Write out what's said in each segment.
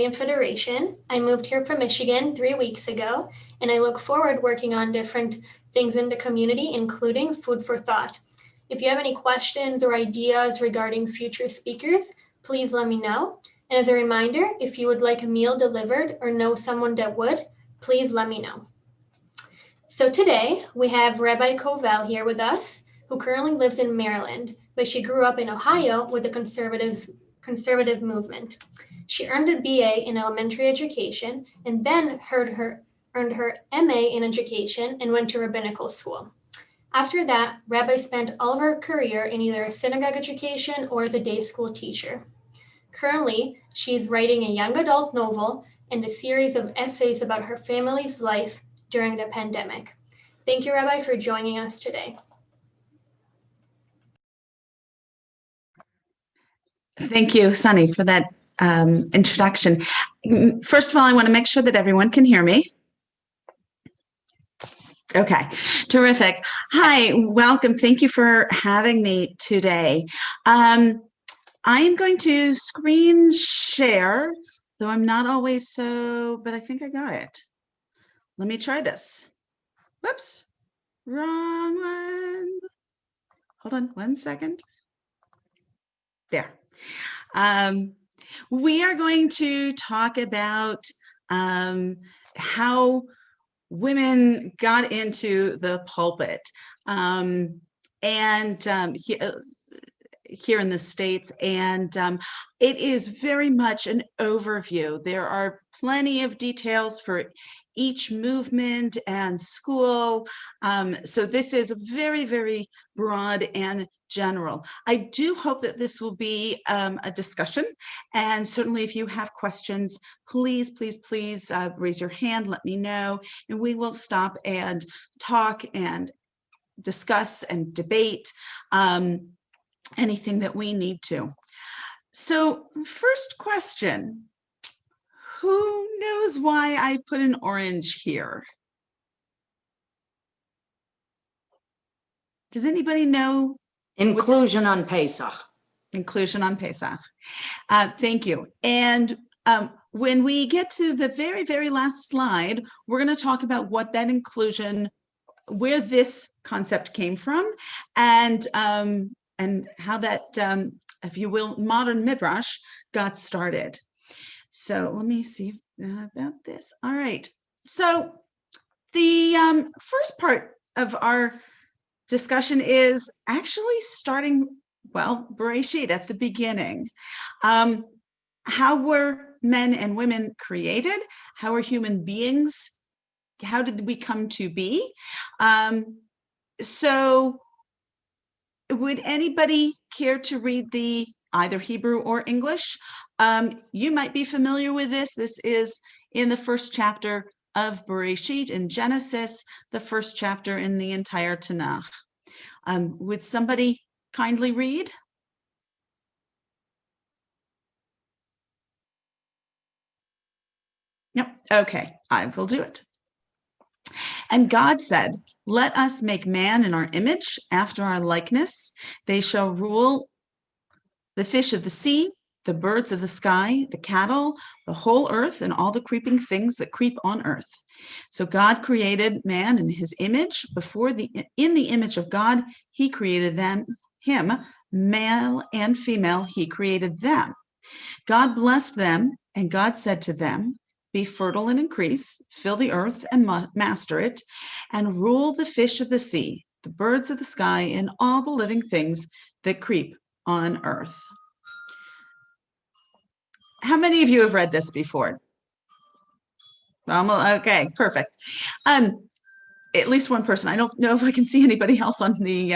and Federation. I moved here from Michigan 3 weeks ago, and I look forward working on different things in the community, including food for thought. If you have any questions or ideas regarding future speakers, please let me know. And as a reminder, if you would like a meal delivered or know someone that would, please let me know. So today we have Rabbi Covel here with us, who currently lives in Maryland, but she grew up in Ohio with the conservative movement. She earned a BA in elementary education and then earned her MA in education and went to rabbinical school. After that, Rabbi spent all of her career in either a synagogue education or as a day school teacher. Currently, she's writing a young adult novel and a series of essays about her family's life during the pandemic. Thank you, Rabbi, for joining us today. Thank you, Sunny, for that introduction. First of all, I want to make sure that everyone can hear me. Okay, terrific. Hi, welcome. Thank you for having me today. I am going to screen share, though I'm not always so, but I think I got it. Let me try this. Whoops, wrong one. Hold on 1 second. There. We are going to talk about how women got into the pulpit here in the States, and it is very much an overview. There are plenty of details for each movement and school, so this is very, very broad and general. I do hope that this will be a discussion, and certainly if you have questions, please raise your hand, let me know, and we will stop and talk and discuss and debate anything that we need to. So first question, who knows why I put an orange here? Does anybody know? Inclusion on Pesach. Inclusion on Pesach. Thank you. And when we get to the very, very last slide, we're going to talk about what that inclusion, where this concept came from, and how that, if you will, modern midrash got started. So let me see about this. All right. So the first part of our discussion is actually starting, well, Bereshit, at the beginning. How were men and women created? How are human beings? How did we come to be? So would anybody care to read the either Hebrew or English? You might be familiar with this. This is in the first chapter of Bereshit in Genesis, the first chapter in the entire Tanakh. Would somebody kindly read? Yep. Okay, I will do it. And God said, "Let us make man in our image, after our likeness. They shall rule the fish of the sea, the birds of the sky, the cattle, the whole earth, and all the creeping things that creep on earth." So God created man in his image. In the image of God, he created him, male and female, he created them. God blessed them, and God said to them, "Be fertile and increase, fill the earth and master it, and rule the fish of the sea, the birds of the sky, and all the living things that creep on earth." How many of you have read this before? Okay, perfect. At least one person. I don't know if I can see anybody else on the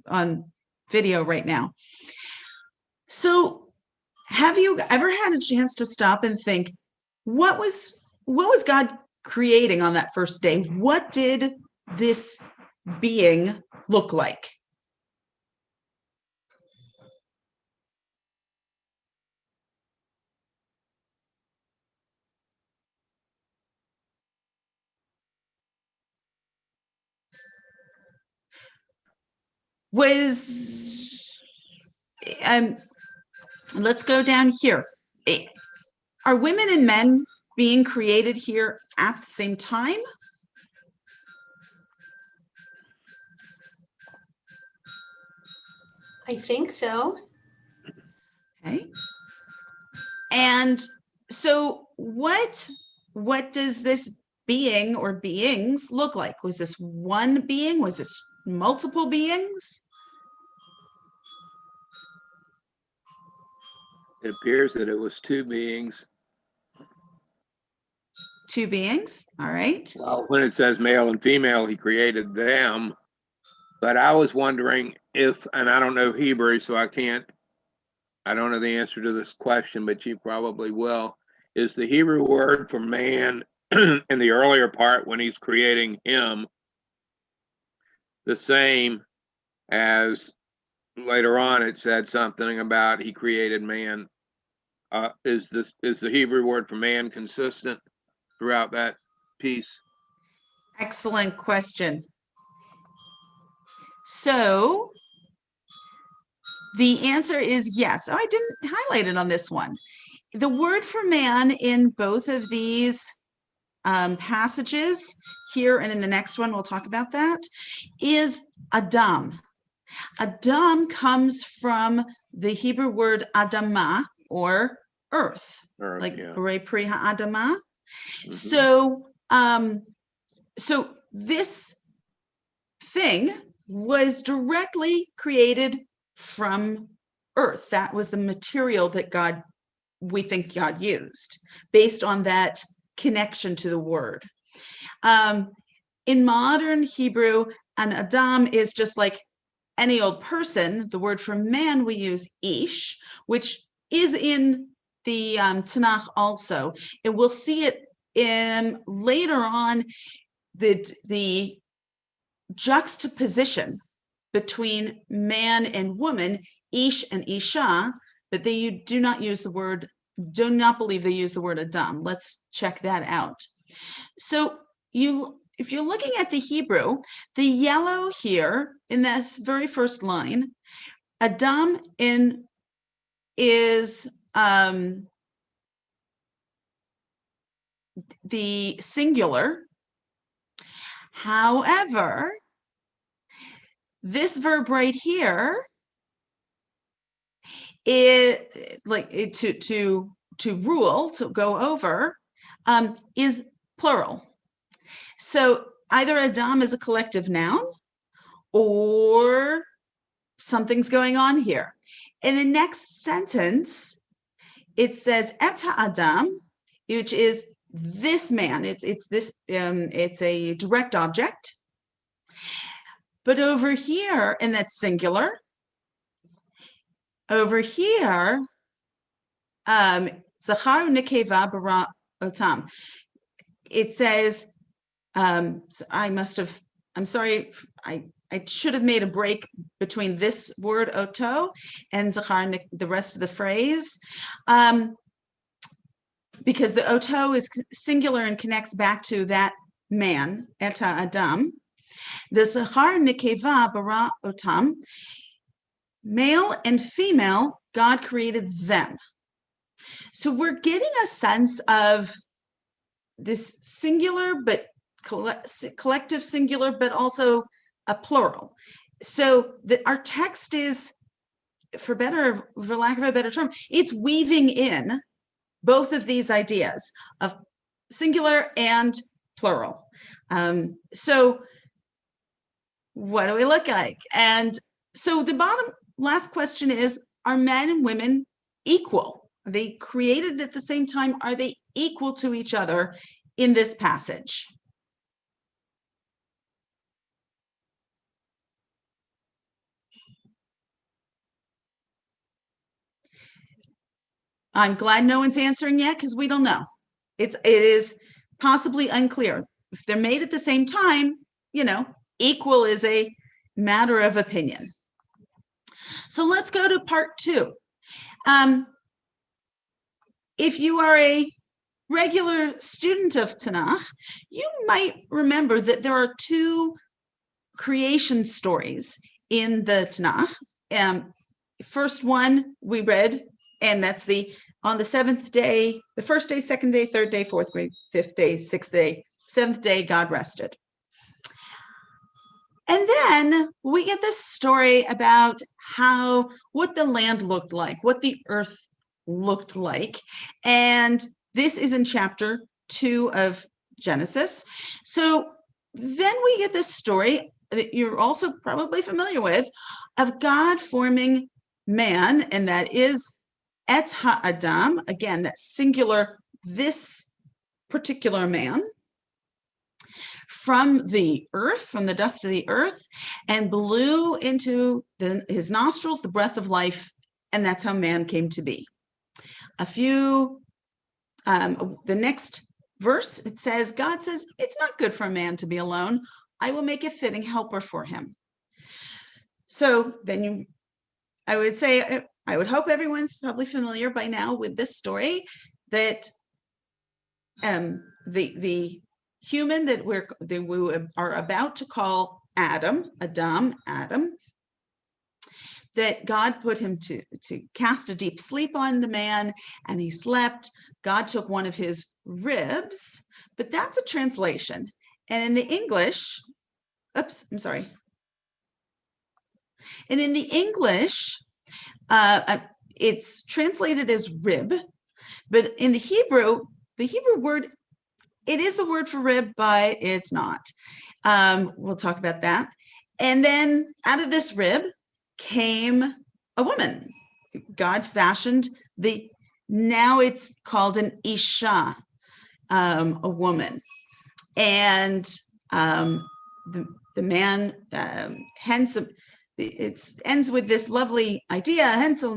on video right now. So have you ever had a chance to stop and think, what was God creating on that first day? What did this being look like? Let's go down here. Are women and men being created here at the same time? I think so. Okay. And so what does this being or beings look like? Was this one being? Was this multiple beings? It appears that it was two beings. Two beings, all right. Well, when it says male and female, he created them. But I was wondering if, and I don't know Hebrew, so I don't know the answer to this question, but you probably will. Is the Hebrew word for man in the earlier part when he's creating him the same as later on it said something about he created man? Is the Hebrew word for man consistent throughout that piece? Excellent question. So the answer is yes. Oh, I didn't highlight it on this one. The word for man in both of these passages here and in the next one, we'll talk about that, is Adam. Adam comes from the Hebrew word Adamah, or earth, like Borei Pri Ha'adamah. So, so this thing was directly created from earth. That was the material that we think God used based on that connection to the word. In modern Hebrew, an Adam is just like any old person. The word for man we use ish, which is in the Tanakh also, and we'll see it in later on the juxtaposition between man and woman, ish and isha, but they do not believe they use the word Adam. Let's check that out. So if you're looking at the Hebrew, the yellow here in this very first line, Adam is the singular. However, this verb right here, to rule, to go over, is plural. So either Adam is a collective noun or something's going on here. In the next sentence, it says et ha'adam, which is this man. It's a direct object. But over here, and that's singular, over here, Zachar Nekeva bara otam. It says, I'm sorry, I should have made a break between this word oto and Zachar, the rest of the phrase, because the oto is singular and connects back to that man, eta Adam. The Zachar Nekeva bara otam, male and female, God created them. So we're getting a sense of this singular, but collective singular, but also a plural. So our text is, for lack of a better term, it's weaving in both of these ideas of singular and plural. So what do we look like? And so the last question is, are men and women equal? Are they created at the same time? Are they equal to each other in this passage? I'm glad no one's answering yet, because we don't know. It is possibly unclear. If they're made at the same time, equal is a matter of opinion. So let's go to part 2. If you are a regular student of Tanakh, you might remember that there are 2 creation stories in the Tanakh. First one we read And that's on the seventh day, the first day, second day, third day, fourth day, fifth day, sixth day, seventh day, God rested. And then we get this story about what the land looked like, what the earth looked like. And this is in chapter 2 of Genesis. So then we get this story that you're also probably familiar with, of God forming man, and that is Et ha'adam, again, that singular, this particular man, from the earth, from the dust of the earth, and blew into his nostrils the breath of life, and that's how man came to be. The next verse, it says, God says, it's not good for a man to be alone. I will make a fitting helper for him. So then I would hope everyone's probably familiar by now with this story, that the human that we are about to call Adam, that God put him to cast a deep sleep on the man, and he slept. God took one of his ribs, but that's a translation. And in the English, And in the English, it's translated as rib, but in the Hebrew word, it is the word for rib, but it's not. We'll talk about that. And then out of this rib came a woman. God fashioned now it's called an Isha, a woman. And the man, hence, it ends with this lovely idea. Hence, a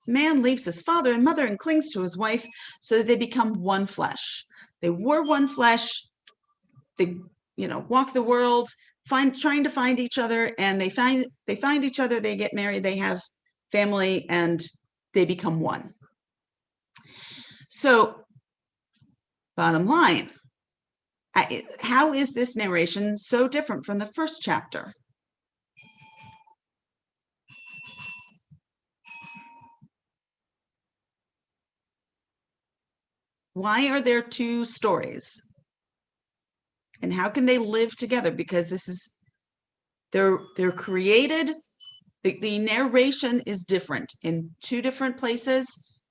man leaves his father and mother and clings to his wife, so that they become one flesh. They were one flesh. They, walk the world, trying to find each other, and they find each other. They get married. They have family, and they become one. So, bottom line, how is this narration so different from the first chapter? Why are there two stories? And how can they live together? Because they're created, the narration is different in two different places,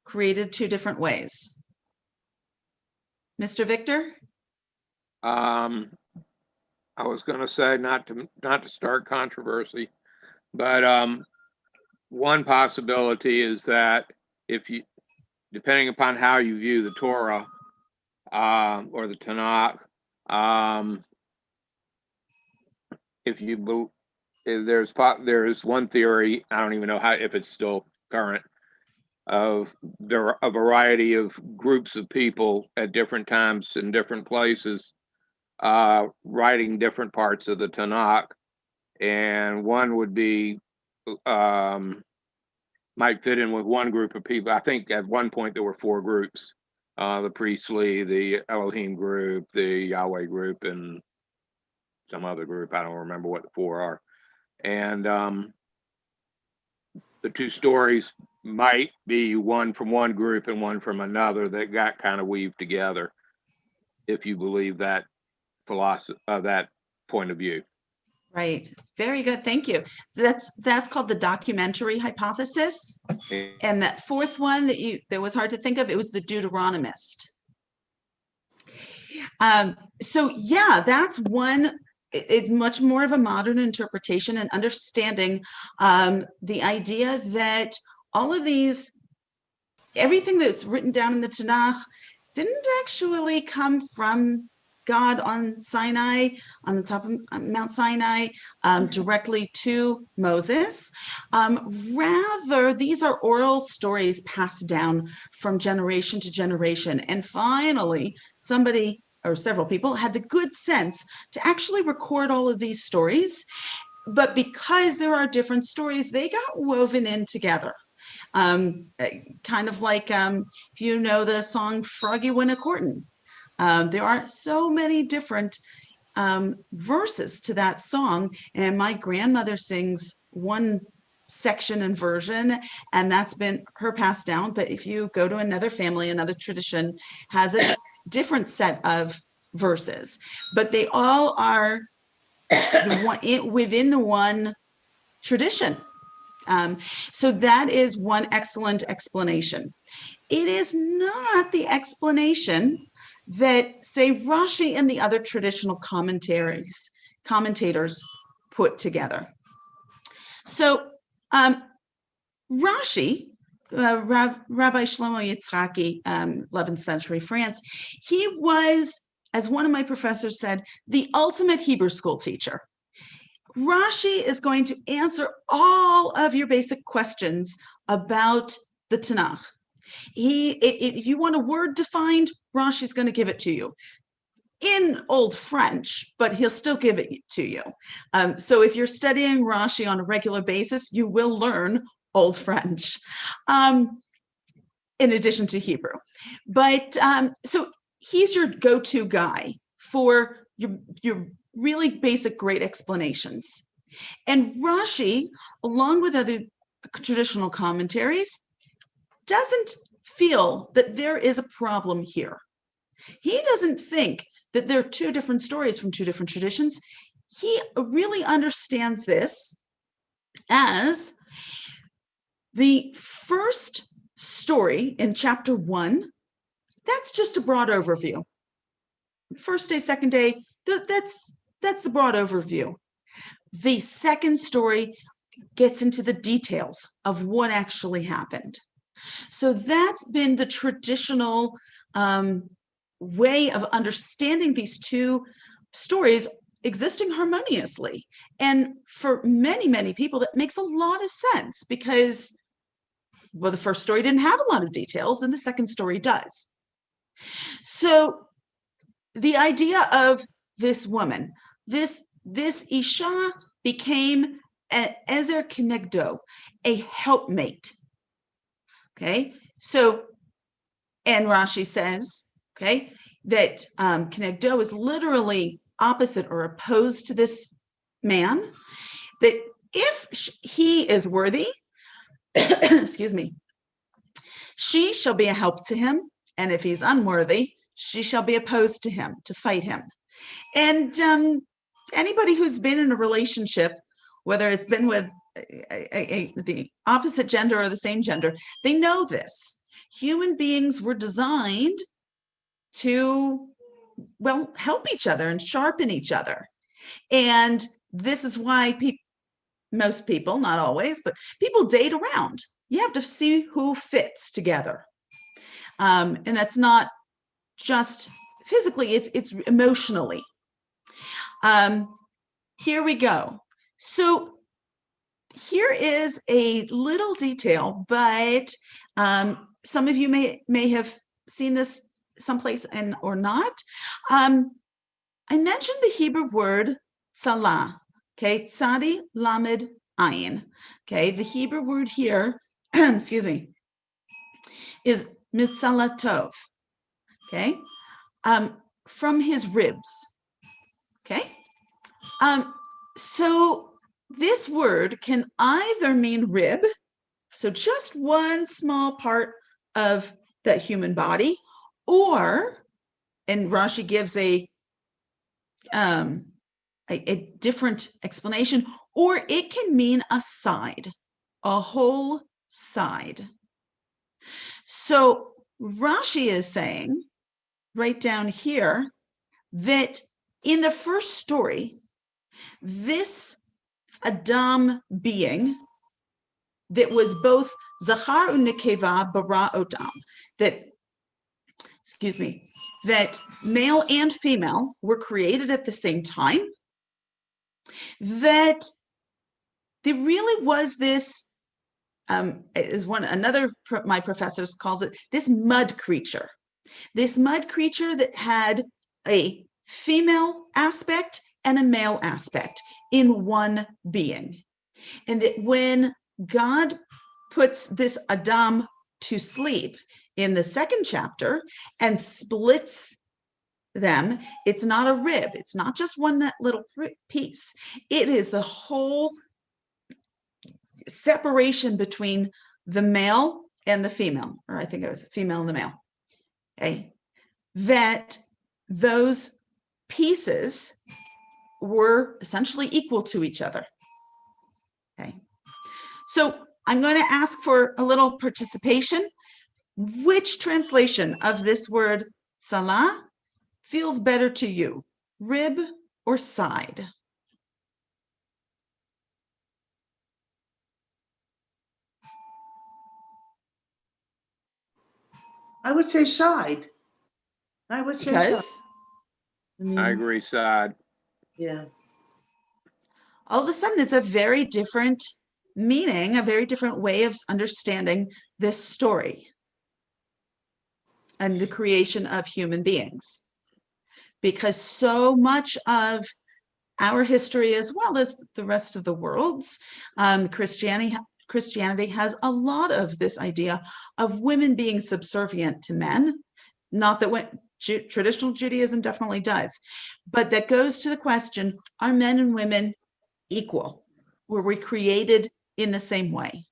created two different ways. Mr. Victor? I was going to say not to start controversy, but one possibility is that depending upon how you view the Torah or the Tanakh, there is one theory, I don't even know if it's still current, of there are a variety of groups of people at different times in different places writing different parts of the Tanakh, and one would be might fit in with one group of people. I think at one point there were 4 groups: the priestly, the Elohim group, the Yahweh group, and some other group. I don't remember what the 4 are. And the two stories might be one from one group and one from another that got kind of weaved together, if you believe that philosophy, that point of view. Right. Very good. Thank you. So that's called the documentary hypothesis. And that fourth one that was hard to think of, it was the Deuteronomist. So yeah, that's one. It's much more of a modern interpretation and understanding the idea that all of everything that's written down in the Tanakh didn't actually come from God on Sinai, on the top of Mount Sinai, directly to Moses. Rather, these are oral stories passed down from generation to generation. And finally, somebody or several people had the good sense to actually record all of these stories. But because there are different stories, they got woven in together. Kind of like if you know the song Froggy Went a Courtin'. There are so many different verses to that song, and my grandmother sings one section and version, and that's been her passed down. But if you go to another family, another tradition has a different set of verses, but they all are within the one tradition. So that is one excellent explanation. It is not the explanation that, say, Rashi and the other traditional commentators put together. So Rashi, Rabbi Shlomo Yitzhaki, 11th century France, he was, as one of my professors said, the ultimate Hebrew school teacher. Rashi is going to answer all of your basic questions about the Tanakh. If you want a word defined, Rashi's going to give it to you in Old French, but he'll still give it to you. So if you're studying Rashi on a regular basis, you will learn Old French, in addition to Hebrew. But so he's your go-to guy for your really basic, great explanations. And Rashi, along with other traditional commentaries, doesn't feel that there is a problem here. He doesn't think that there are two different stories from two different traditions. He really understands this as the first story in chapter 1. That's just a broad overview. First day, second day, that's the broad overview. The second story gets into the details of what actually happened. So that's been the traditional way of understanding these two stories existing harmoniously. And for many, many people, that makes a lot of sense because, well, the first story didn't have a lot of details and the second story does. So the idea of this woman, this Isha became an Ezer Kenegdo, a helpmate. Okay, so, and Rashi says, okay, that Kenegdo is literally opposite or opposed to this man, that if he is worthy, excuse me, she shall be a help to him, and if he's unworthy, she shall be opposed to him, to fight him. And anybody who's been in a relationship, whether it's been with the opposite gender or the same gender, they know this. Human beings were designed to, well, help each other and sharpen each other. And this is why most people, not always, but people date around. You have to see who fits together. And that's not just physically, it's emotionally. Here we go. So here is a little detail, but some of you may have seen this someplace and or not. I mentioned the Hebrew word tzalah, okay, tzadi lamed ayin. Okay, the Hebrew word here, excuse me, is mitzalatov. Okay, from his ribs. Okay, so this word can either mean rib, so just one small part of the human body, or, and Rashi gives a different explanation, or it can mean a side, a whole side. So Rashi is saying right down here that in the first story, this Adam being that was both Zachar and Nekeva bara otam, that, excuse me, that male and female were created at the same time, that there really was this, is another my professors calls it, this mud creature that had a female aspect and a male aspect in one being. And that when God puts this Adam to sleep in the second chapter and splits them, it's not a rib. It's not just that little piece. It is the whole separation between the male and the female, or I think it was female and the male. Okay, that those pieces were essentially equal to each other. Okay, so I'm going to ask for a little participation. Which translation of this word salah feels better to you, rib or side? I would say side. I would say side. Because I agree, side. Yeah. all of a sudden it's a very different meaning, a very different way of understanding this story and the creation of human beings. Because so much of our history, as well as the rest of the world's, Christianity has a lot of this idea of women being subservient to men. Not that what traditional Judaism definitely does, but that goes to the question, are men and women equal? Were we created in the same way?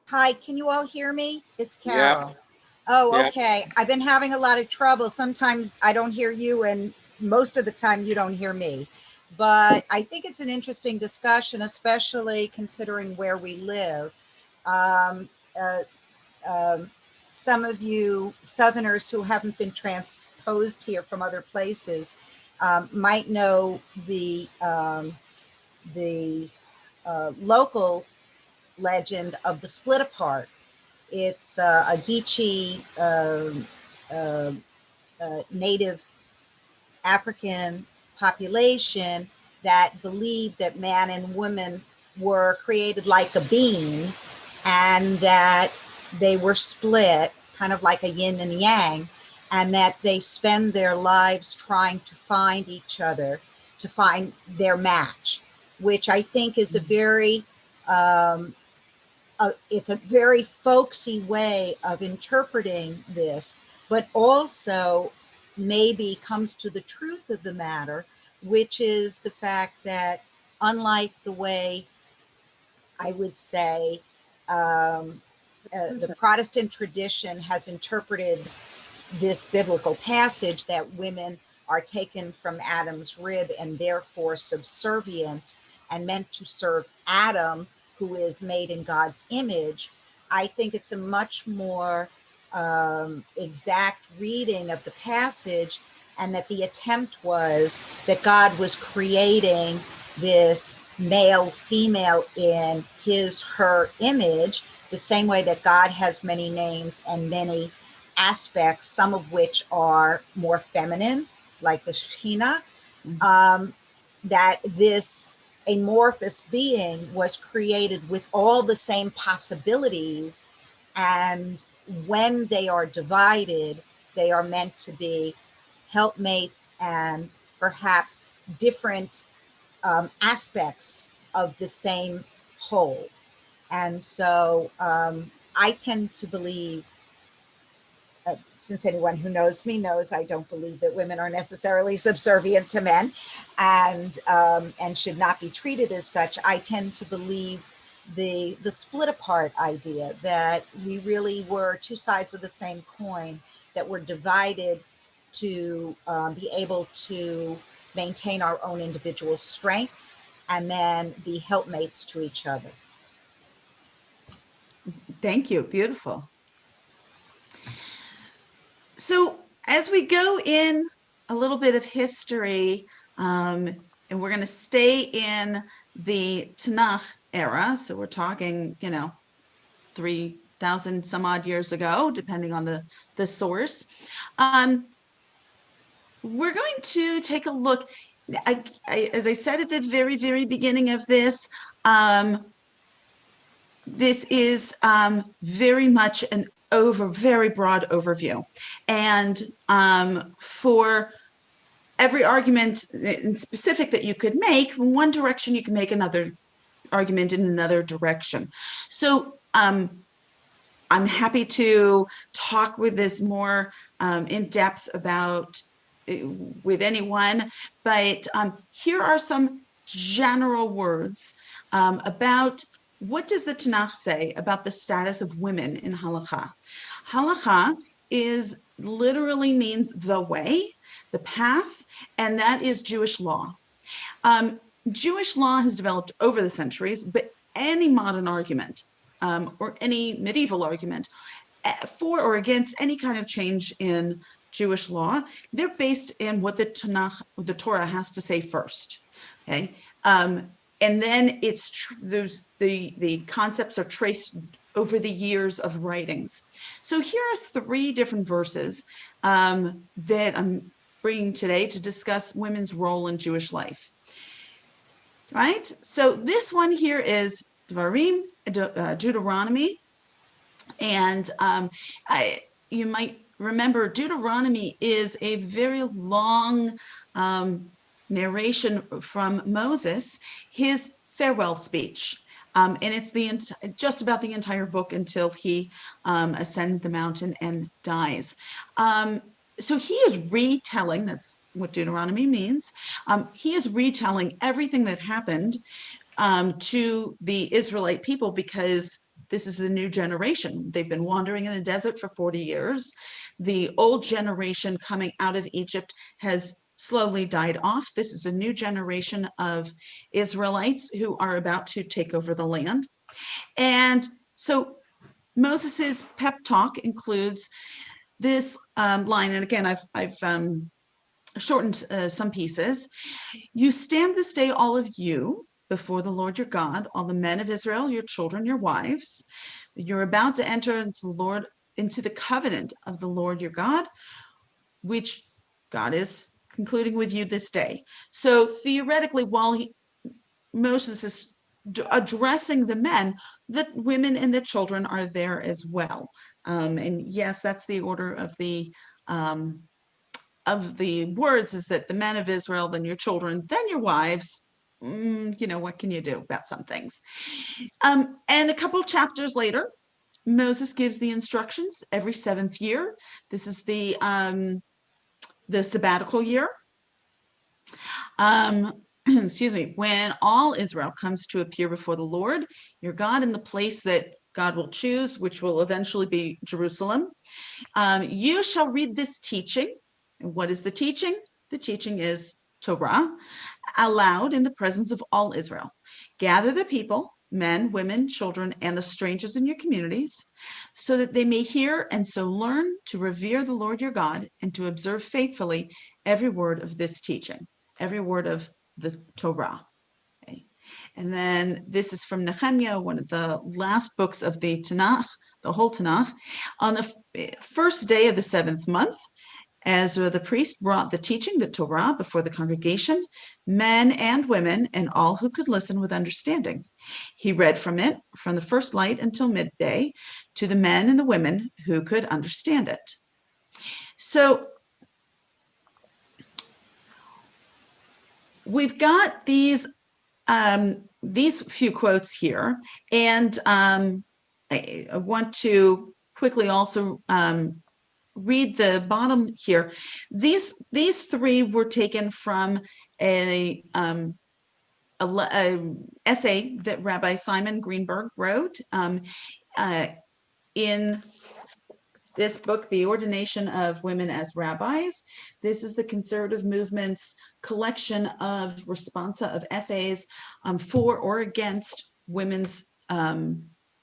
Hi, can you all hear me? It's Yep. Carol. Oh, Yep. okay. I've been having a lot of trouble. Sometimes I don't hear you, and most of the time you don't hear me. But I think it's an interesting discussion, especially considering where we live. Um, uh, some of you Southerners who haven't been transposed here from other places might know the local legend of the split apart. It's a Geechee native African population that believed that man and woman were created like a being and that they were split, kind of like a yin and yang, and that they spend their lives trying to find each other, to find their match, which I think is a very it's a very folksy way of interpreting this, but also maybe comes to the truth of the matter, which is the fact that unlike the way I would say the Protestant tradition has interpreted this biblical passage, that women are taken from Adam's rib and therefore subservient and meant to serve Adam, who is made in God's image, I think it's a much more exact reading of the passage, and that the attempt was that God was creating this male, female in his, her image, the same way that God has many names and many aspects, some of which are more feminine, like the Shekhinah, that this amorphous being was created with all the same possibilities, and when they are divided, they are meant to be helpmates and perhaps different aspects of the same whole. And so I tend to believe, since anyone who knows me knows I don't believe that women are necessarily subservient to men and should not be treated as such. I tend to believe the split apart idea, that we really were two sides of the same coin that were divided to be able to maintain our own individual strengths and then be helpmates to each other. Thank you. Beautiful. So as we go in a little bit of history, and we're going to stay in the Tanakh era, so we're talking, 3,000 some odd years ago, depending on the source. We're going to take a look. As I said at the very, very beginning of this, this is very much an very broad overview. And for every argument in specific that you could make, in one direction, you can make another argument in another direction. So I'm happy to talk with this more in depth about with anyone, but here are some general words about what does the Tanakh say about the status of women in halakha. Halakha is literally means the way, the path, and that is Jewish law. Jewish law has developed over the centuries, but any modern argument or any medieval argument for or against any kind of change in Jewish law, they're based in what the Tanakh, the Torah has to say first. Okay, and then the concepts are traced over the years of writings. So here are 3 different verses that I'm bringing today to discuss women's role in Jewish life. Right. So this one here is Devarim, Deuteronomy. And you might remember Deuteronomy is a very long narration from Moses, his farewell speech. And it's just about the entire book until he ascends the mountain and dies. So he is retelling, that's what Deuteronomy means. He is retelling everything that happened to the Israelite people because this is the new generation. They've been wandering in the desert for 40 years. The old generation coming out of Egypt has slowly died off. This is a new generation of Israelites who are about to take over the land. And so Moses's pep talk includes this line, and again, I've shortened some pieces. You stand this day, all of you, before the Lord your God, all the men of Israel, your children, your wives. You're about to enter into the covenant of the Lord your God, which God is concluding with you this day. So theoretically, while Moses is addressing the men, the women and the children are there as well. And yes, that's the order of the words, is that the men of Israel, then your children, then your wives. What can you do about some things? And a couple of chapters later, Moses gives the instructions every 7th year. This is the sabbatical year. Excuse me, when all Israel comes to appear before the Lord, your God, in the place that God will choose, which will eventually be Jerusalem, you shall read this teaching. And what is the teaching? The teaching is Torah, aloud in the presence of all Israel. Gather the people, men, women, children, and the strangers in your communities, so that they may hear and so learn to revere the Lord your God and to observe faithfully every word of this teaching, every word of the Torah. Okay. And then this is from Nehemiah, one of the last books of the Tanakh, the whole Tanakh. On the first day of the 7th month, Ezra the priest brought the teaching, the Torah, before the congregation, men and women, and all who could listen with understanding. He read from it from the first light until midday to the men and the women who could understand it. So we've got these few quotes here, and I want to quickly also read the bottom here. These 3 were taken from a essay that Rabbi Simon Greenberg wrote in this book, The Ordination of Women as Rabbis. This is the conservative movement's collection of responsa of essays for or against women's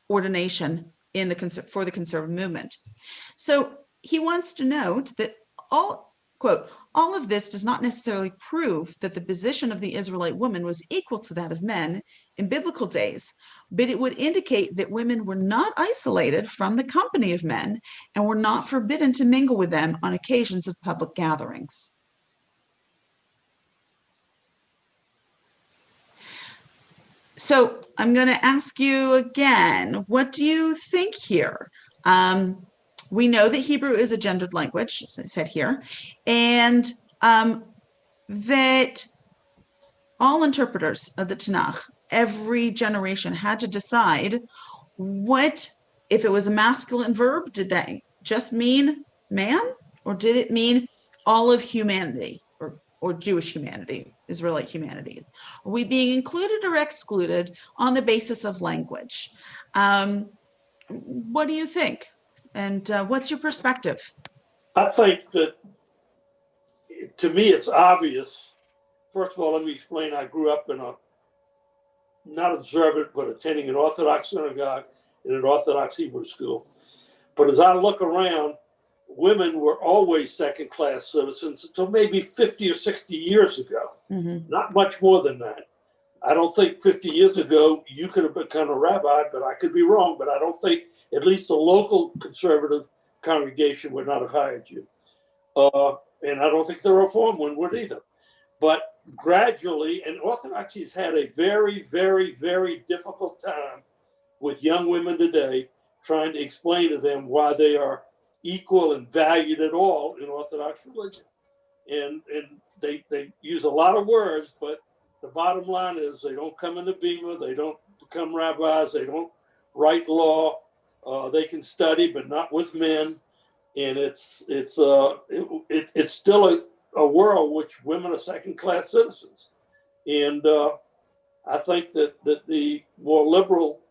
ordination for the conservative movement. So he wants to note that all of this does not necessarily prove that the position of the Israelite woman was equal to that of men in biblical days, but it would indicate that women were not isolated from the company of men and were not forbidden to mingle with them on occasions of public gatherings. So I'm going to ask you again, what do you think here? We know that Hebrew is a gendered language, as I said here, and that all interpreters of the Tanakh, every generation had to decide what, if it was a masculine verb, did that just mean man, or did it mean all of humanity, or or Jewish humanity, Israelite humanity? Are we being included or excluded on the basis of language? What do you think? And what's your perspective? I think that, to me, it's obvious. First of all, let me explain. I grew up in a not observant, but attending an Orthodox synagogue and an Orthodox Hebrew school. But as I look around, women were always second-class citizens until maybe 50 or 60 years ago. Mm-hmm. Not much more than that. I don't think 50 years ago you could have become a rabbi, but I could be wrong. But I don't think at least the local conservative congregation would not have hired you. And I don't think the Reform one would either. But gradually, and Orthodoxy's had a very, very, very difficult time with young women today, trying to explain to them why they are equal and valued at all in Orthodox religion. And they use a lot of words, but the bottom line is they don't come in the Bema, they don't become rabbis, they don't write law, they can study, but not with men. And it's still a world which women are second-class citizens. And I think that the more liberal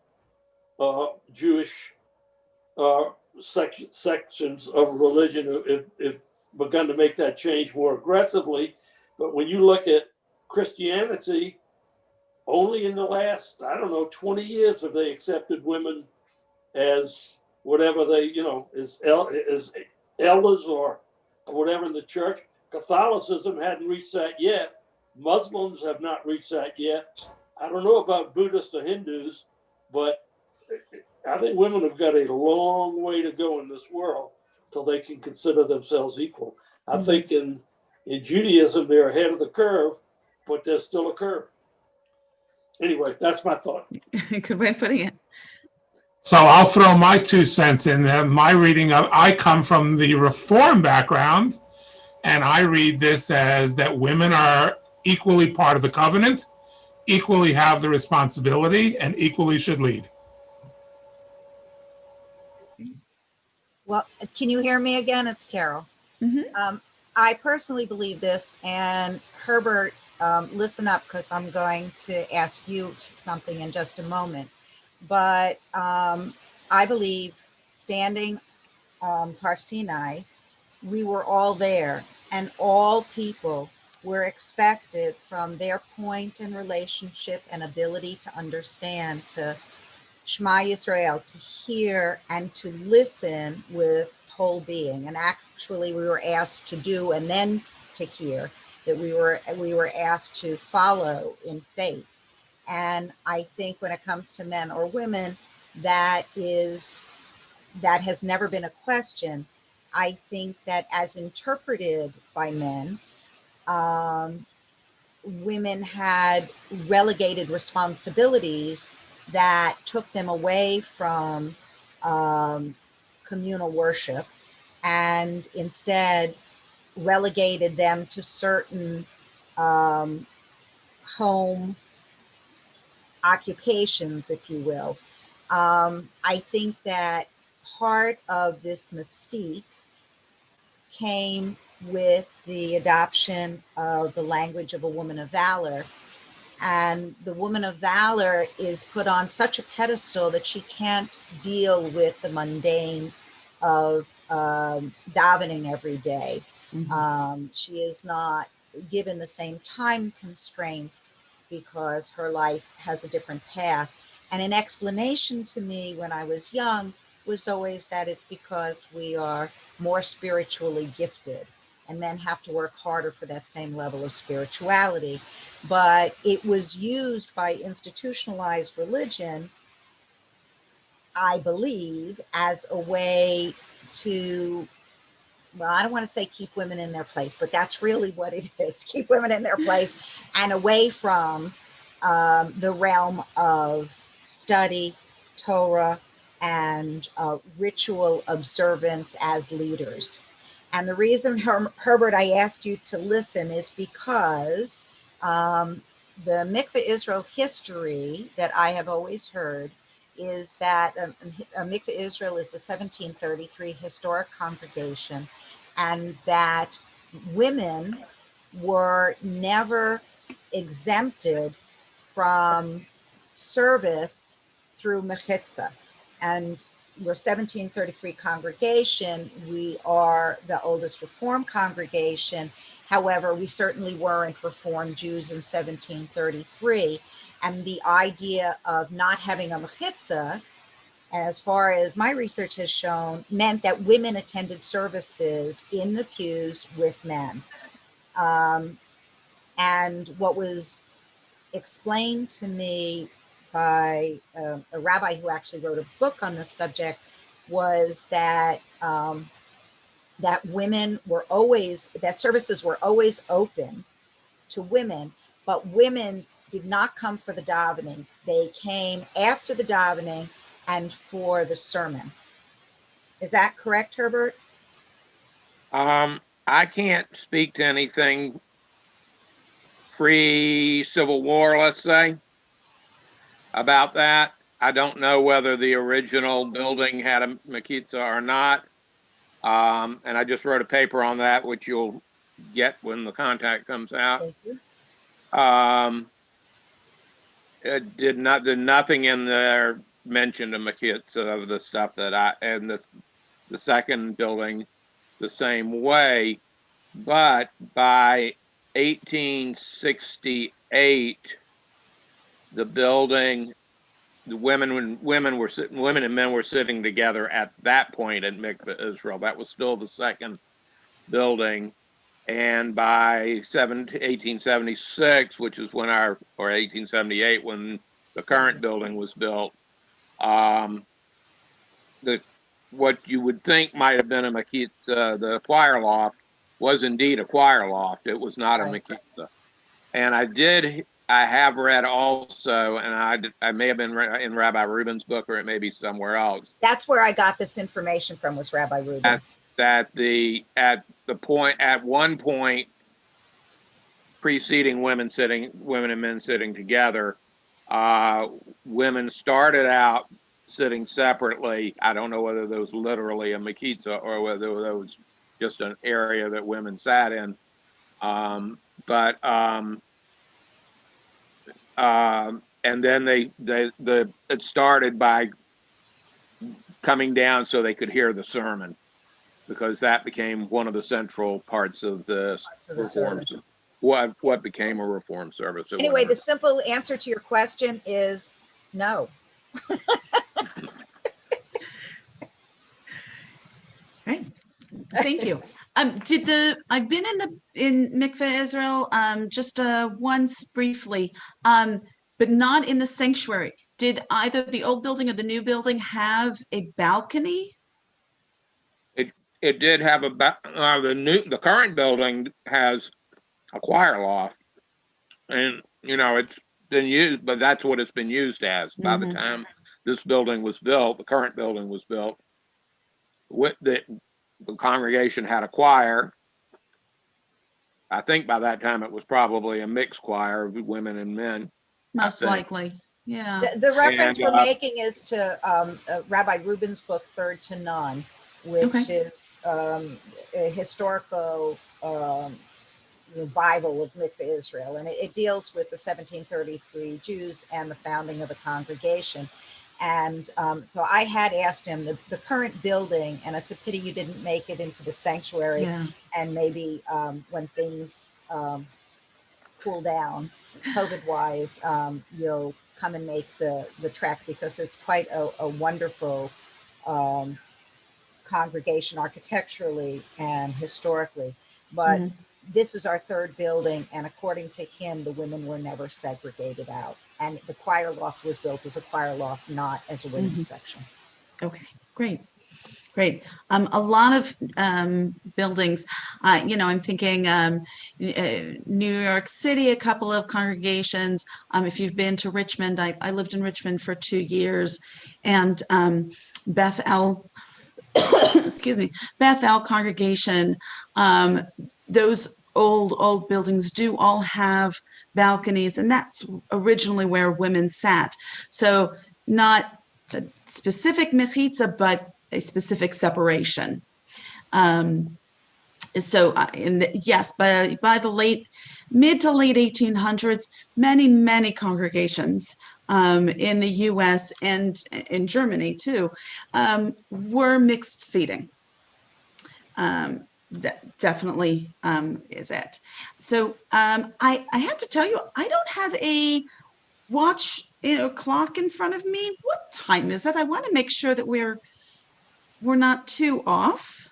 Jewish sections of religion have begun to make that change more aggressively. But when you look at Christianity, only in the last, 20 years have they accepted women as whatever they, as elders or whatever in the church. Catholicism hadn't reached that yet. Muslims have not reached that yet. I don't know about Buddhists or Hindus, but I think women have got a long way to go in this world till they can consider themselves equal. I think in Judaism, they're ahead of the curve, but there's still a curve. Anyway, that's my thought. Good way of putting it. So I'll throw my 2 cents in there. My reading of, I come from the Reform background, and I read this as that women are equally part of the covenant, equally have the responsibility, and equally should lead. Well, can you hear me again? It's Carol. Mm-hmm. I personally believe this, and Herbert, listen up, because I'm going to ask you something in just a moment. But I believe standing Har Sinai, we were all there, and all people were expected from their point in relationship and ability to understand, to Shema Yisrael, to hear and to listen with whole being. And actually we were asked to do and then to hear, that we were asked to follow in faith. And I think when it comes to men or women, that has never been a question. I think that as interpreted by men, women had relegated responsibilities that took them away from communal worship and instead relegated them to certain home occupations, if you will. I think that part of this mystique came with the adoption of the language of a woman of valor. And the woman of valor is put on such a pedestal that she can't deal with the mundane of davening every day. Mm-hmm. She is not given the same time constraints because her life has a different path. And an explanation to me when I was young was always that it's because we are more spiritually gifted, and men have to work harder for that same level of spirituality. But it was used by institutionalized religion, I believe, as a way to, well, I don't want to say keep women in their place, but that's really what it is, to keep women in their place and away from the realm of study, Torah, and ritual observance as leaders. And the reason, Herbert, I asked you to listen is because the Mikveh Israel history that I have always heard is that Mikveh Israel is the 1733 historic congregation, and that women were never exempted from service through mechitza. And we're 1733 congregation. We are the oldest Reform congregation. However, we certainly weren't Reformed Jews in 1733. And the idea of not having a mechitza, as far as my research has shown, meant that women attended services in the pews with men. And what was explained to me by a rabbi who actually wrote a book on this subject was that that women were always, that services were always open to women, but women did not come for the davening. They came after the davening and for the sermon. Is that correct, Herbert? I can't speak to anything pre-Civil War, let's say, about that. I don't know whether the original building had a Makita or not. And I just wrote a paper on that, which you'll get when the contact comes out. Thank you. It did nothing in there mentioned a Makita of the stuff that and the second building the same way. But by 1868, the building, women and men were sitting together at that point at Mikveh Israel. That was still the second building. And by 1876, which is when or 1878, when the current building was built, what you would think might have been a Makitza, the choir loft, was indeed a choir loft. It was not a Makitza. And I have read also, and I may have been in Rabbi Rubin's book, or it may be somewhere else. That's where I got this information from, was Rabbi Rubin. At one point preceding women and men sitting together, women started out sitting separately. I don't know whether there was literally a Makitza or whether there was just an area that women sat in. And then it started by coming down so they could hear the sermon, because that became one of the central parts of the Reform. What became a Reform service. Anyway, the simple answer to your question is no. Right. Thank you. I've been in Mikveh Israel just once briefly, but not in the sanctuary. Did either the old building or the new building have a balcony? It did have the current building has a choir loft, and it's been used, but that's what it's been used as. By the time this building was built, the current building was built, the congregation had a choir. I think by that time it was probably a mixed choir of women and men. Most likely, yeah. The reference we're making is to Rabbi Rubin's book, Third to None, which is a historical Bible of Mikveh Israel, and it deals with the 1733 Jews and the founding of the congregation. And so I had asked him the current building, and it's a pity you didn't make it into the sanctuary, and maybe when things cool down, COVID-wise, you'll come and make the trek, because it's quite a wonderful congregation architecturally and historically. But this is our third building, and according to him, the women were never segregated out. And the choir loft was built as a choir loft, not as a women's section. Okay, great. A lot of buildings, I'm thinking New York City, a couple of congregations. If you've been to Richmond, I lived in Richmond for 2 years, and Beth El, Beth El congregation, those old buildings do all have balconies, and that's originally where women sat. So not a specific mechitza, but a specific separation. So yes, by the mid to late 1800s, many congregations in the U.S. and in Germany too were mixed seating. Definitely is it. So I have to tell you, I don't have a watch, clock in front of me. What time is it? I want to make sure that we're not too off.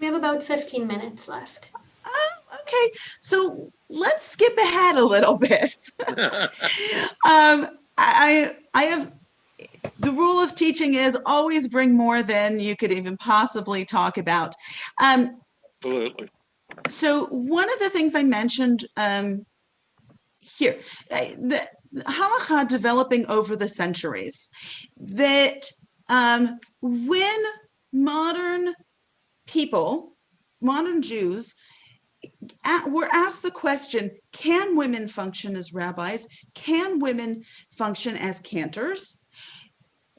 We have about 15 minutes left. Okay, so let's skip ahead a little bit. I have, the rule of teaching is always bring more than you could even possibly talk about. Absolutely. So one of the things I mentioned here, the halakha developing over the centuries, that when modern people, modern Jews, were asked the question, can women function as rabbis? Can women function as cantors?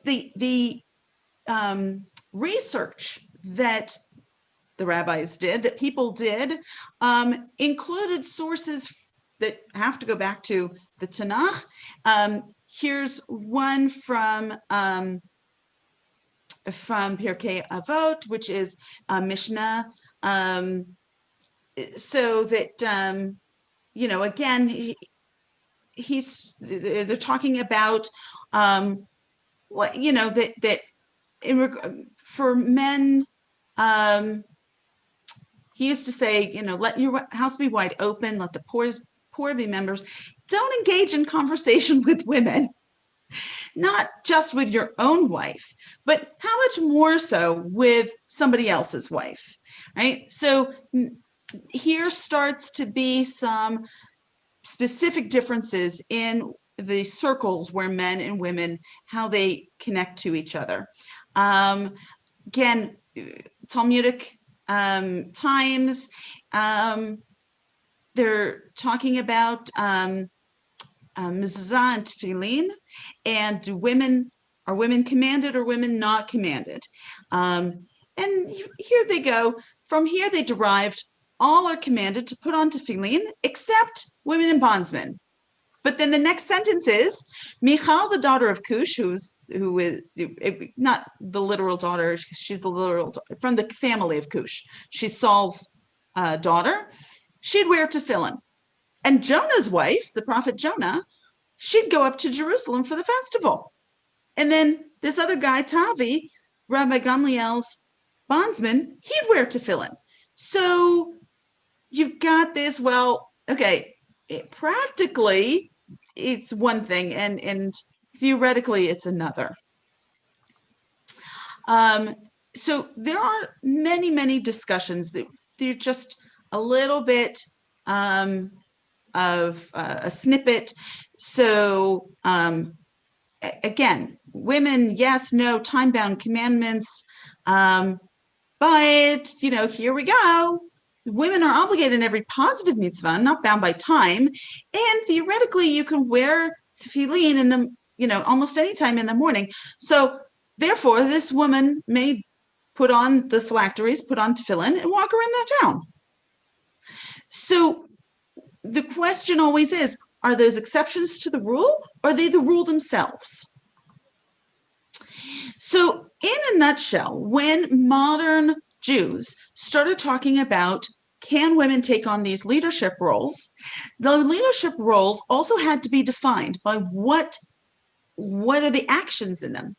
The research that the rabbis did, that people did, included sources that have to go back to the Tanakh. Here's one from Pirkei Avot, which is Mishnah. So that, again, they're talking about what, that for men, he used to say, let your house be wide open, let the poor be members. Don't engage in conversation with women, not just with your own wife, but how much more so with somebody else's wife, right? So here starts to be some specific differences in the circles where men and women, how they connect to each other. Again, Talmudic times, they're talking about mezuzah and tefillin, and are women commanded or women not commanded? And here they go. From here they derived all are commanded to put on tefillin except women and bondsmen. But then the next sentence is Michal, the daughter of Cush, who is not the literal daughter, she's the literal from the family of Cush. She's Saul's daughter. She'd wear tefillin. And Jonah's wife, the prophet Jonah, she'd go up to Jerusalem for the festival. And then this other guy, Tavi, Rabbi Gamliel's bondsman, he'd wear tefillin. So you've got this, well, okay, practically it's one thing and theoretically it's another. So there are many discussions that they're just a little bit of a snippet. So again, women, yes, no, time-bound commandments, but here we go. Women are obligated in every positive mitzvah, not bound by time. And theoretically, you can wear tefillin in the, almost any time in the morning. So therefore, this woman may put on the phylacteries, put on tefillin, and walk around the town. So the question always is, are those exceptions to the rule, or are they the rule themselves? So in a nutshell, when modern Jews started talking about can women take on these leadership roles, the leadership roles also had to be defined by what are the actions in them.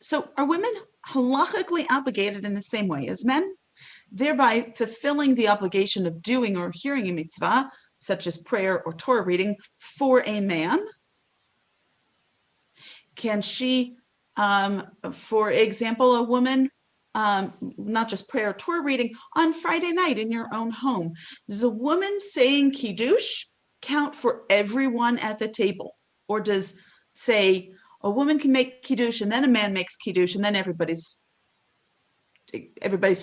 So are women halachically obligated in the same way as men, thereby fulfilling the obligation of doing or hearing a mitzvah, such as prayer or Torah reading, for a man? Can she, for example, a woman, not just prayer or Torah reading, on Friday night in your own home, does a woman saying Kiddush count for everyone at the table? Or does, say, a woman can make Kiddush and then a man makes Kiddush and then everybody's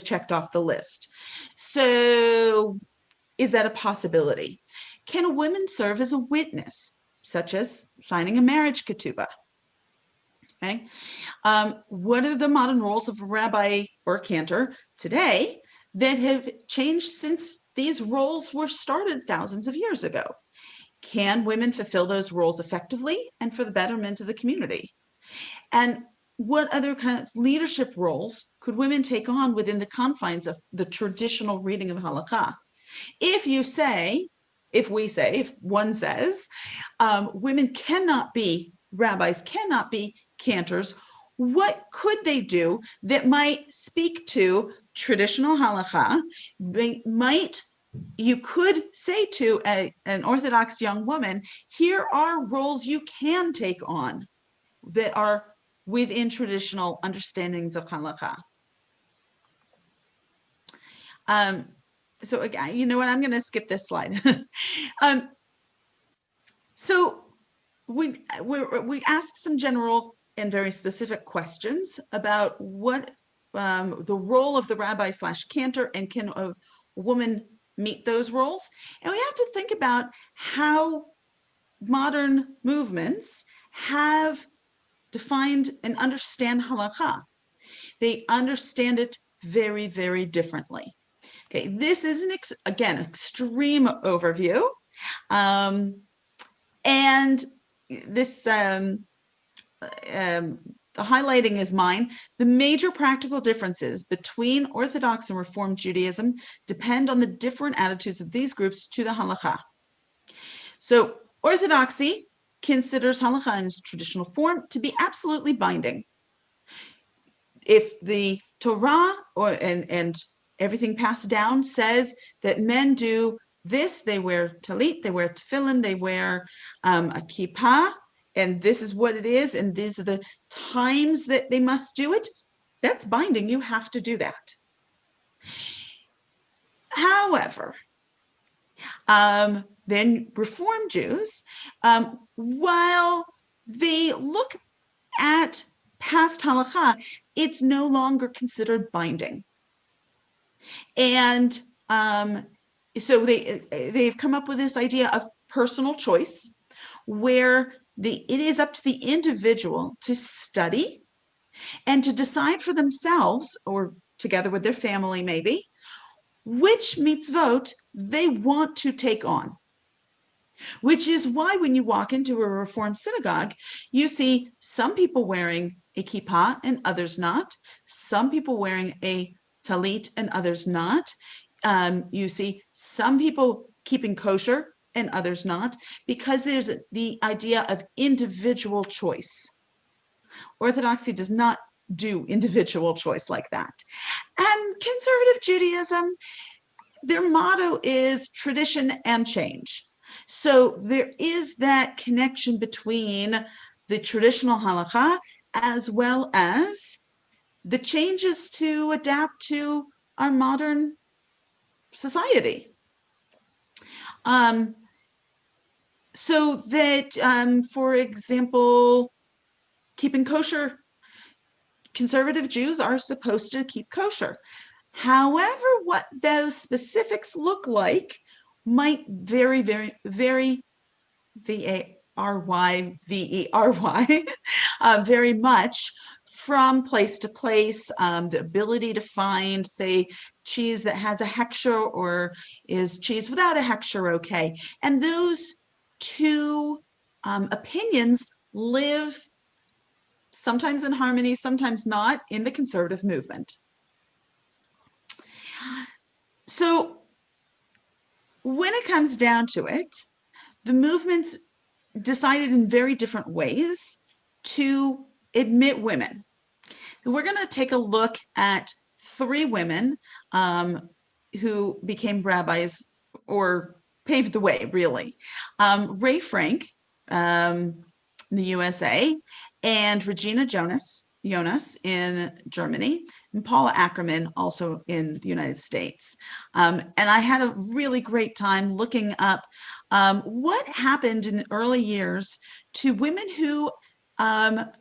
checked off the list? So is that a possibility? Can a woman serve as a witness, such as signing a marriage ketubah? Okay. What are the modern roles of a rabbi or cantor today? that have changed since these roles were started thousands of years ago. Can women fulfill those roles effectively and for the betterment of the community? And what other kind of leadership roles could women take on within the confines of the traditional reading of halakha? If one says, women cannot be rabbis, cannot be cantors, what could they do that might speak to traditional halakha? You could say to an Orthodox young woman, here are roles you can take on that are within traditional understandings of halakha. So again, you know what, I'm going to skip this slide. So we ask some general and very specific questions about what the role of the rabbi / cantor, and can a woman meet those roles? And we have to think about how modern movements have defined and understand halakha. They understand it very, very differently. Okay, this is again, extreme overview. And this, the highlighting is mine. The major practical differences between Orthodox and Reform Judaism depend on the different attitudes of these groups to the halakha. So Orthodoxy considers halakha in its traditional form to be absolutely binding. If the Torah and everything passed down says that men do this, they wear talit, they wear tefillin, they wear a kippah, and this is what it is, and these are the times that they must do it, that's binding. You have to do that. However, then Reform Jews, while they look at past halakha, it's no longer considered binding. And so they've come up with this idea of personal choice, where it is up to the individual to study and to decide for themselves, or together with their family maybe, which mitzvot they want to take on. Which is why when you walk into a Reform synagogue, you see some people wearing a kippah and others not, some people wearing a talit and others not. You see some people keeping kosher and others not, because there's the idea of individual choice. Orthodoxy does not do individual choice like that. And conservative Judaism, their motto is tradition and change. So there is that connection between the traditional halakha as well as the changes to adapt to our modern society. So that, for example, keeping kosher, conservative Jews are supposed to keep kosher. However, what those specifics look like might vary, V-A-R-Y, very much from place to place. The ability to find, say, cheese that has a hechsher, or is cheese without a hechsher okay? And those two opinions live sometimes in harmony, sometimes not, in the conservative movement. So when it comes down to it, the movements decided in very different ways to admit women. We're going to take a look at 3 women who became rabbis, or paved the way, really. Ray Frank, in the USA, and Regina Jonas in Germany, and Paula Ackerman also in the United States. And I had a really great time looking up what happened in the early years to women who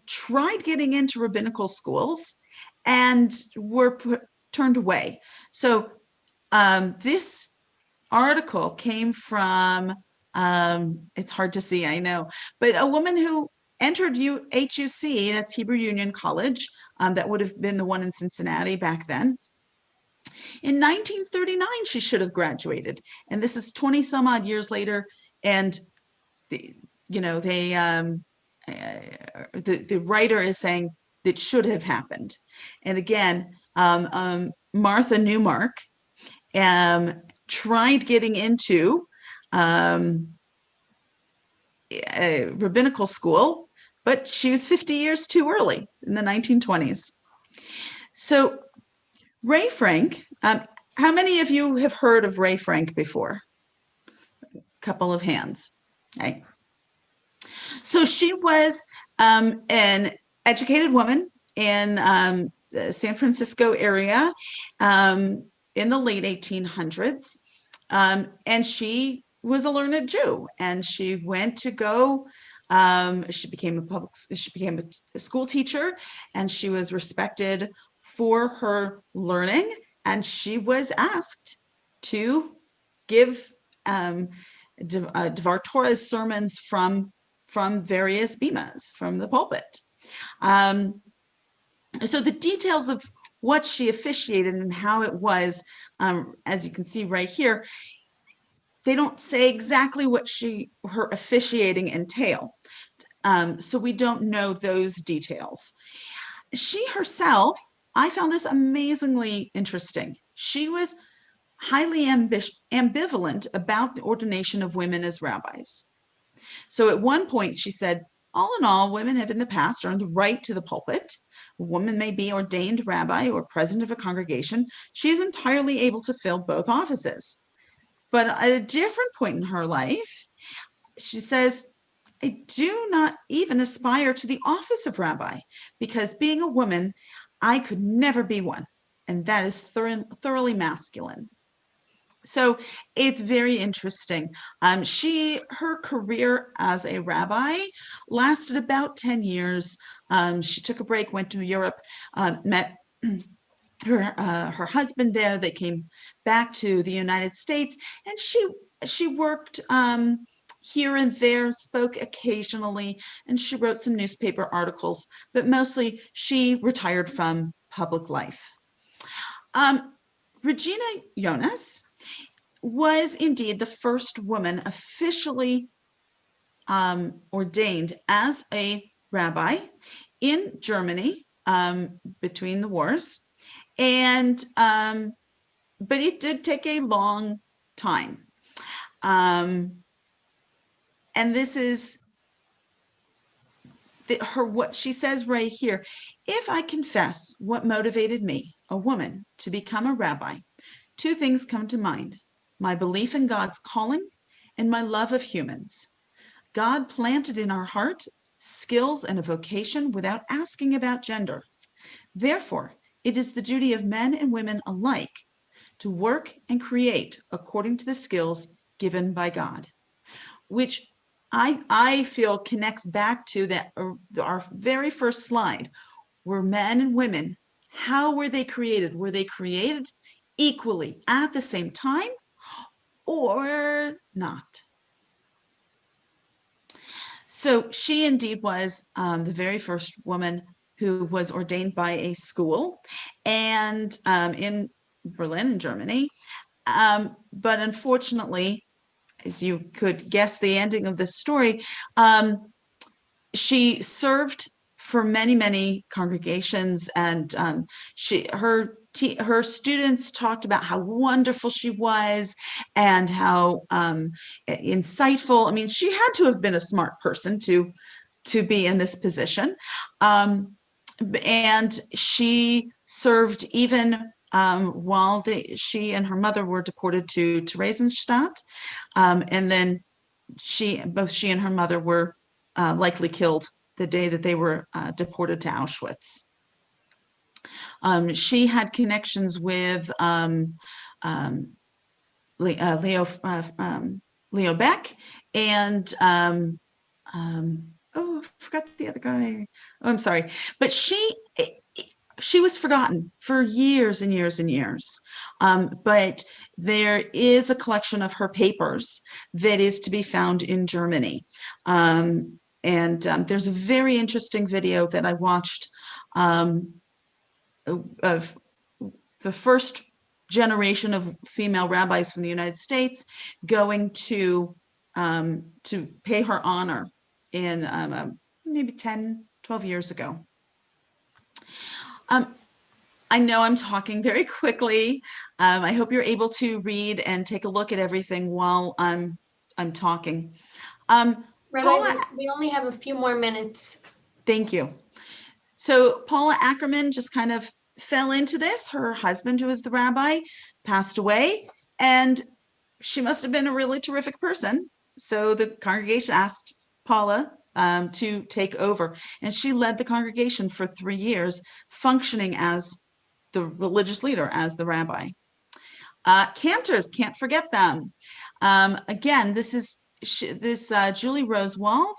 tried getting into rabbinical schools and were turned away. So this article came from, it's hard to see, I know, but a woman who entered HUC, that's Hebrew Union College, that would have been the one in Cincinnati back then. In 1939, she should have graduated. And this is 20 some odd years later. And, the writer is saying that should have happened. And again, Martha Newmark tried getting into a rabbinical school, but she was 50 years too early in the 1920s. So Ray Frank, how many of you have heard of Ray Frank before? A couple of hands. Okay. So she was an educated woman in the San Francisco area in the late 1800s. And she was a learned Jew, and she went to go, she became a school teacher, and she was respected for her learning. And she was asked to give Dvar Torah's sermons from various bimas, from the pulpit. So the details of what she officiated and how it was, as you can see right here, they don't say exactly what her officiating entail. So we don't know those details. She herself, I found this amazingly interesting. She was highly ambivalent about the ordination of women as rabbis. So at one point she said, all in all, women have in the past earned the right to the pulpit. A woman may be ordained rabbi or president of a congregation. She is entirely able to fill both offices. But at a different point in her life, she says, I do not even aspire to the office of rabbi, because being a woman, I could never be one. And that is thoroughly masculine. So it's very interesting. Her career as a rabbi lasted about 10 years. She took a break, went to Europe, met her husband there. They came back to the United States, and she worked here and there, spoke occasionally, and she wrote some newspaper articles, but mostly she retired from public life. Regina Jonas was indeed the first woman officially ordained as a rabbi in Germany between the wars. And but it did take a long time. And this is what she says right here. If I confess what motivated me, a woman, to become a rabbi, two things come to mind: my belief in God's calling and my love of humans. God planted in our hearts skills and a vocation without asking about gender. Therefore, it is the duty of men and women alike to work and create according to the skills given by God, which I feel connects back to that our very first slide, were men and women. How were they created? Were they created equally at the same time or not? So she indeed was the very first woman who was ordained by a school, and in Berlin, in Germany. But unfortunately, as you could guess the ending of this story, she served for many, many congregations, and her students talked about how wonderful she was and how insightful. I mean, she had to have been a smart person to be in this position. And she served even while she and her mother were deported to Theresienstadt. And then both she and her mother were likely killed the day that they were deported to Auschwitz. She had connections with Leo Beck and I forgot the other guy. Oh, I'm sorry, but she was forgotten for years and years and years. But there is a collection of her papers that is to be found in Germany. And there's a very interesting video that I watched of the first generation of female rabbis from the United States going to pay her honor in maybe 10, 12 years ago. I know I'm talking very quickly. I hope you're able to read and take a look at everything while I'm talking. Rabbi, Paula, we only have a few more minutes. thank you. So Paula Ackerman just kind of fell into this. Her husband, who was the rabbi, passed away, and she must have been a really terrific person. So the congregation asked Paula to take over, and she led the congregation for 3 years, functioning as the religious leader, as the rabbi. Cantors, can't forget them. Again, this Julie Rosewald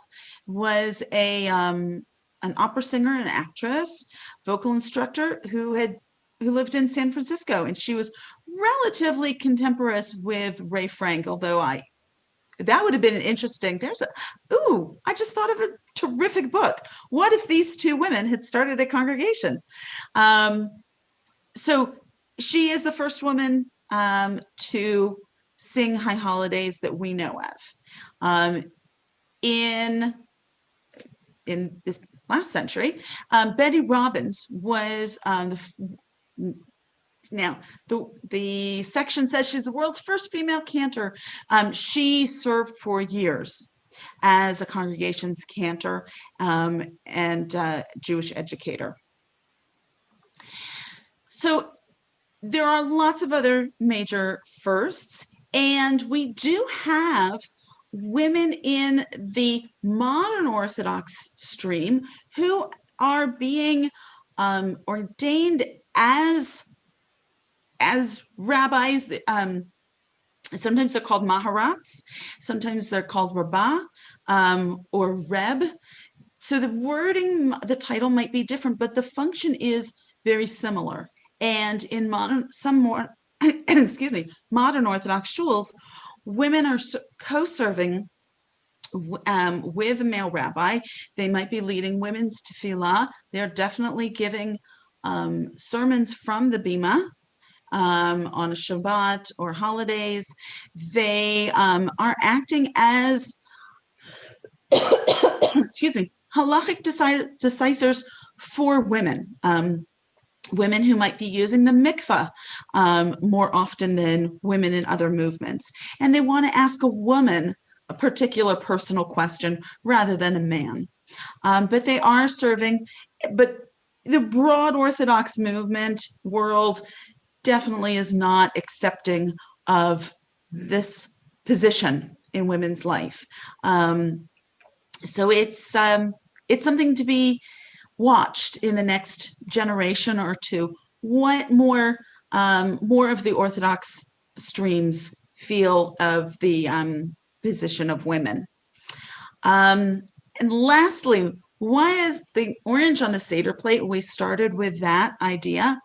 was an opera singer and actress, vocal instructor who lived in San Francisco, and she was relatively contemporaneous with Ray Frank, although that would have been an interesting, I just thought of a terrific book. What if these two women had started a congregation? So she is the first woman to sing High Holidays that we know of. In this last century, Betty Robbins was now the section says she's the world's first female cantor. She served for years as a congregation's cantor and Jewish educator. So there are lots of other major firsts, and we do have women in the modern Orthodox stream who are being ordained as rabbis. Sometimes they're called maharats, sometimes they're called rabbah or reb. So the wording, the title might be different, but the function is very similar. And in modern Orthodox shuls, women are co-serving with a male rabbi. They might be leading women's tefillah. They're definitely giving sermons from the bima on a Shabbat or holidays. They are acting as, excuse me, halachic decisors for women. Women who might be using the mikvah more often than women in other movements. And they want to ask a woman a particular personal question rather than a man. But they are serving, but the broad Orthodox movement world definitely is not accepting of this position in women's life. So it's something to be watched in the next generation or two. What more of the Orthodox streams feel of the position of women? And lastly, why is the orange on the Seder plate? We started with that idea.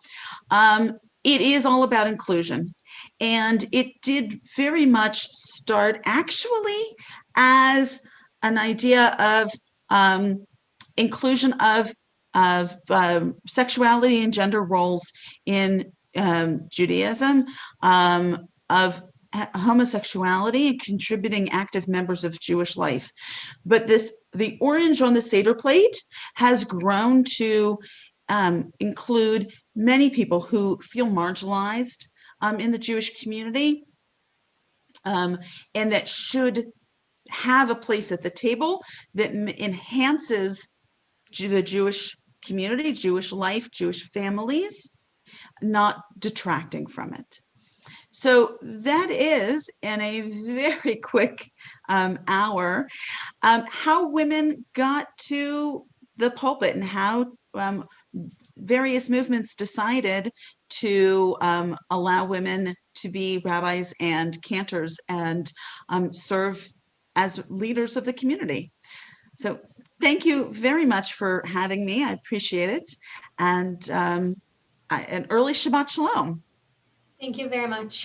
It is all about inclusion. And it did very much start actually as an idea of inclusion of sexuality and gender roles in Judaism, of homosexuality and contributing active members of Jewish life. But the orange on the Seder plate has grown to include many people who feel marginalized in the Jewish community and that should have a place at the table that enhances the Jewish community, Jewish life, Jewish families, not detracting from it. So that is, in a very quick hour, how women got to the pulpit and how various movements decided to allow women to be rabbis and cantors and serve as leaders of the community. So thank you very much for having me. I appreciate it. And an early Shabbat Shalom. Thank you very much.